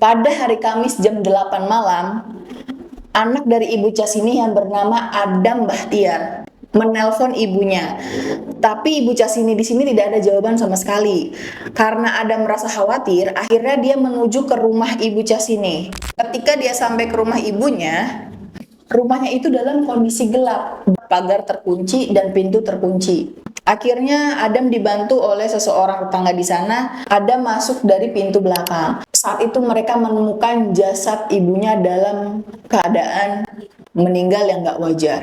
Pada hari Kamis jam 8 malam, anak dari Ibu Cas ini yang bernama Adam Bahtiar menelpon ibunya. Tapi Ibu Cas ini di sini tidak ada jawaban sama sekali. Karena Adam merasa khawatir, akhirnya dia menuju ke rumah Ibu Cas ini. Ketika dia sampai ke rumah ibunya, rumahnya itu dalam kondisi gelap, pagar terkunci dan pintu terkunci. Akhirnya Adam dibantu oleh seseorang tetangga di sana. Adam masuk dari pintu belakang. Saat itu mereka menemukan jasad ibunya dalam keadaan meninggal yang gak wajar.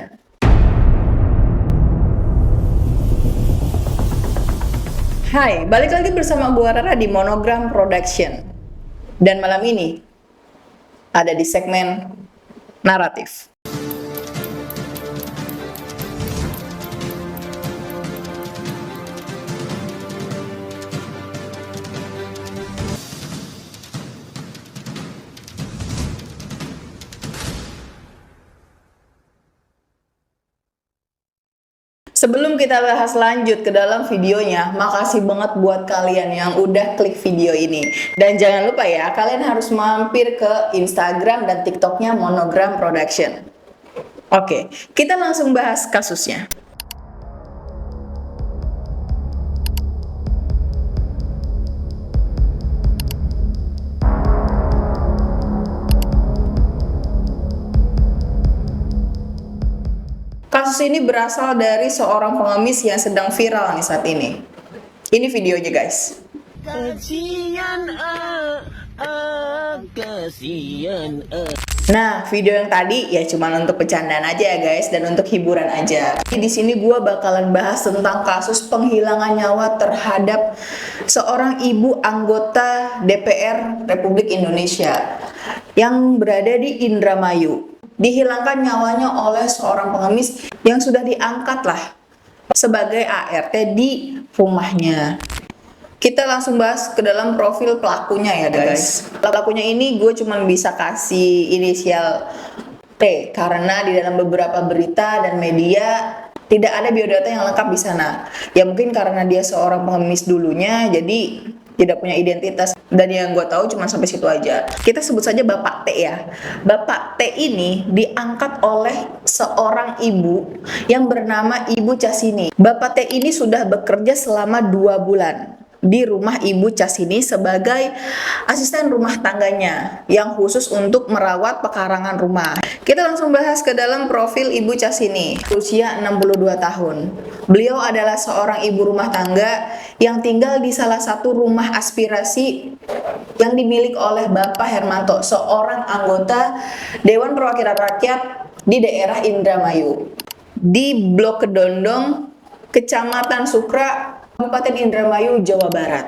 Hai, balik lagi bersama gua Rara di Monogram Production. Dan malam ini ada di segmen naratif. Sebelum kita bahas lanjut ke dalam videonya, makasih banget buat kalian yang udah klik video ini. Dan jangan lupa ya, kalian harus mampir ke Instagram dan TikToknya Monogram Production. Oke, kita langsung bahas kasusnya. Kasus ini berasal dari seorang pengemis yang sedang viral nih saat ini. Ini videonya guys. Nah, video yang tadi ya cuma untuk bercandaan aja ya guys, dan untuk hiburan aja. Di sini gue bakalan bahas tentang kasus penghilangan nyawa terhadap seorang ibu anggota DPR Republik Indonesia yang berada di Indramayu. Dihilangkan nyawanya oleh seorang pengemis yang sudah diangkat lah sebagai ART di rumahnya. Kita langsung bahas ke dalam profil pelakunya ya guys. Pelakunya ini gue cuma bisa kasih inisial T karena di dalam beberapa berita dan media tidak ada biodata yang lengkap di sana. Ya mungkin karena dia seorang pengemis dulunya, jadi tidak punya identitas, dan yang gue tahu cuma sampai situ aja. Kita sebut saja Bapak T ya. Bapak T ini diangkat oleh seorang ibu yang bernama Ibu Cas ini. Bapak T ini sudah bekerja selama 2 bulan di rumah Ibu Cas ini sebagai asisten rumah tangganya yang khusus untuk merawat pekarangan rumah. Kita langsung bahas ke dalam profil Ibu Cas ini. Usia 62 tahun. Beliau adalah seorang ibu rumah tangga yang tinggal di salah satu rumah aspirasi yang dimiliki oleh Bapak Hermanto, seorang anggota Dewan Perwakilan Rakyat di daerah Indramayu, di Blok Kedondong, Kecamatan Sukra, Kabupaten Indramayu, Jawa Barat.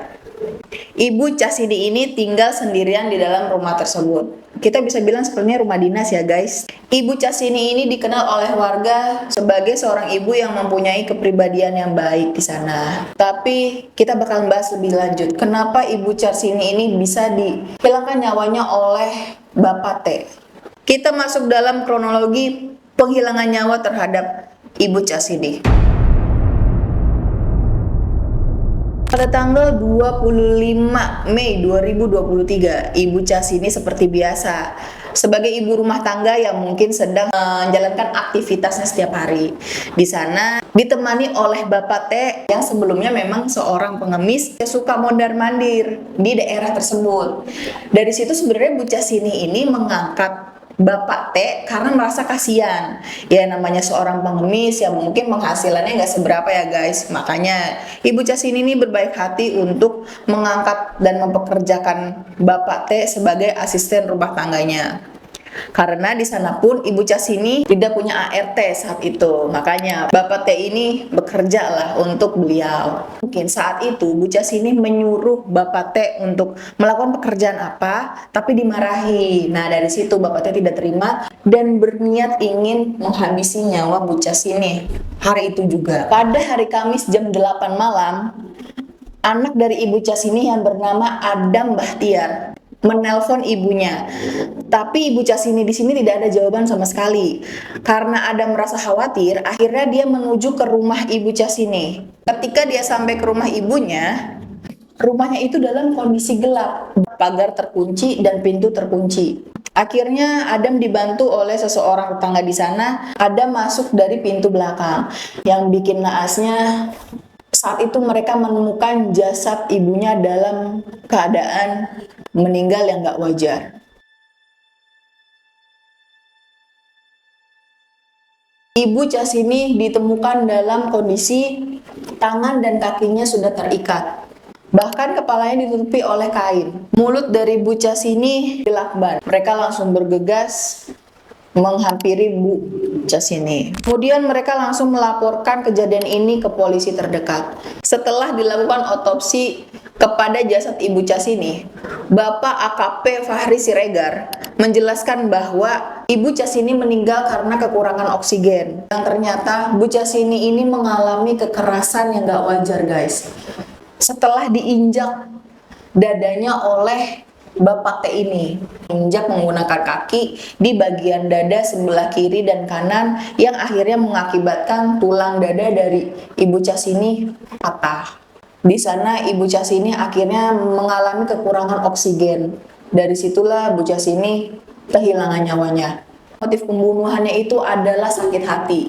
Ibu Casidi ini tinggal sendirian di dalam rumah tersebut. Kita bisa bilang sepertinya rumah dinas ya guys. Ibu Casini ini dikenal oleh warga sebagai seorang ibu yang mempunyai kepribadian yang baik di sana. Tapi kita bakal bahas lebih lanjut. Kenapa Ibu Casini ini bisa dihilangkan nyawanya oleh Bapak T? Kita masuk dalam kronologi penghilangan nyawa terhadap Ibu Casini. Pada tanggal 25 Mei 2023, Ibu Cas ini seperti biasa sebagai ibu rumah tangga yang mungkin sedang menjalankan aktivitasnya setiap hari. Di sana ditemani oleh Bapak T yang sebelumnya memang seorang pengemis yang suka mondar-mandir di daerah tersebut. Dari situ sebenarnya Bu Cas ini mengangkat Bapak T karena merasa kasihan. Ya namanya seorang pengemis yang mungkin penghasilannya nggak seberapa ya guys. Makanya Ibu Cas ini berbaik hati untuk mengangkat dan mempekerjakan Bapak T sebagai asisten rumah tangganya. Karena di sana pun Ibu Cas ini tidak punya ART saat itu. Makanya Bapak T ini bekerja lah untuk beliau. Mungkin saat itu Bu Cas ini menyuruh Bapak T untuk melakukan pekerjaan apa, tapi dimarahi. Nah dari situ Bapak T tidak terima dan berniat ingin menghabisi nyawa Bu Cas ini. Hari itu juga, pada hari Kamis jam 8 malam, anak dari Ibu Cas ini yang bernama Adam Bahtiar menelpon ibunya. Tapi Ibu Cas ini di sini tidak ada jawaban sama sekali. Karena Adam merasa khawatir, akhirnya dia menuju ke rumah Ibu Cas ini. Ketika dia sampai ke rumah ibunya, Rumahnya itu dalam kondisi gelap, pagar terkunci dan pintu terkunci. Akhirnya Adam dibantu oleh seseorang tetangga di sana. Adam masuk dari pintu belakang. Yang bikin naasnya, saat itu mereka menemukan jasad ibunya dalam keadaan meninggal yang gak wajar. Ibu Cas ini ditemukan dalam kondisi tangan dan kakinya sudah terikat. Bahkan kepalanya ditutupi oleh kain. Mulut dari Bu Cas ini dilakban. Mereka langsung bergegas menghampiri Bu Cas ini. Kemudian mereka langsung melaporkan kejadian ini ke polisi terdekat. Setelah dilakukan otopsi kepada jasad Ibu Cas ini, Bapak AKP Fahri Siregar menjelaskan bahwa Ibu Cas ini meninggal karena kekurangan oksigen. Yang ternyata Bu Cas ini mengalami kekerasan yang gak wajar, guys. Setelah diinjak dadanya oleh Bapak T ini, injak menggunakan kaki di bagian dada sebelah kiri dan kanan yang akhirnya mengakibatkan tulang dada dari Ibu Cas ini patah. Di sana Ibu Cas ini akhirnya mengalami kekurangan oksigen. Dari situlah Bu Cas ini kehilangan nyawanya. Motif pembunuhannya itu adalah sakit hati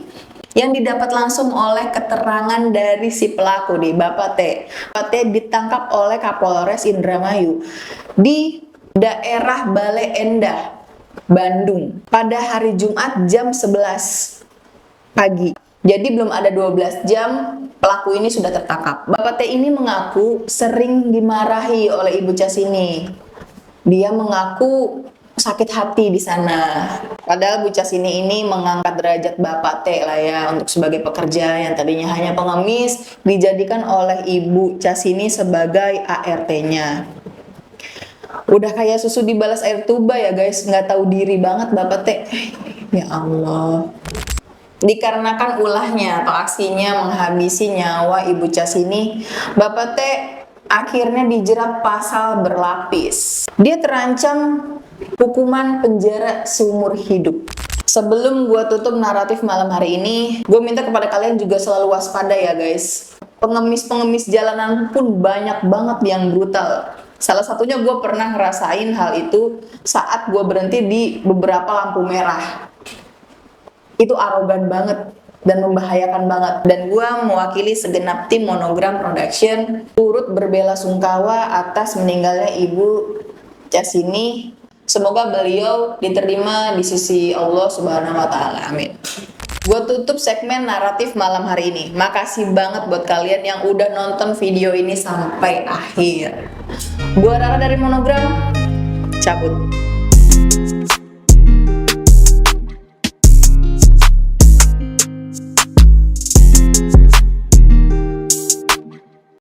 yang didapat langsung oleh keterangan dari si pelaku nih, Bapak T. Bapak T ditangkap oleh Kapolres Indramayu di daerah Bale Endah, Bandung pada hari Jumat jam 11 pagi. Jadi belum ada 12 jam pelaku ini sudah tertangkap. Bapak T ini mengaku sering dimarahi oleh Ibu Cas ini. Dia mengaku sakit hati di sana. Padahal Bu Cas ini mengangkat derajat Bapak T lah ya, untuk sebagai pekerja yang tadinya hanya pengemis dijadikan oleh Ibu Cas ini sebagai ART-nya. Udah kayak susu dibalas air tuba ya guys, nggak tahu diri banget Bapak T. Ya Allah. Dikarenakan ulahnya atau aksinya menghabisi nyawa Ibu Cas ini, Bapak T akhirnya dijerat pasal berlapis. Dia terancam hukuman penjara seumur hidup. Sebelum gue tutup naratif malam hari ini, gue minta kepada kalian juga selalu waspada ya guys. Pengemis-pengemis jalanan pun banyak banget yang brutal. Salah satunya gue pernah ngerasain hal itu saat gue berhenti di beberapa lampu merah. Itu arogan banget dan membahayakan banget. Dan gue mewakili segenap tim Monogram Production turut berbela-sungkawa atas meninggalnya Ibu Cas ini. Semoga beliau diterima di sisi Allah Subhanahu wa Ta'ala. Amin. Gue tutup segmen naratif malam hari ini. Makasih banget buat kalian yang udah nonton video ini sampai akhir. Gue Rara dari Monogram, cabut.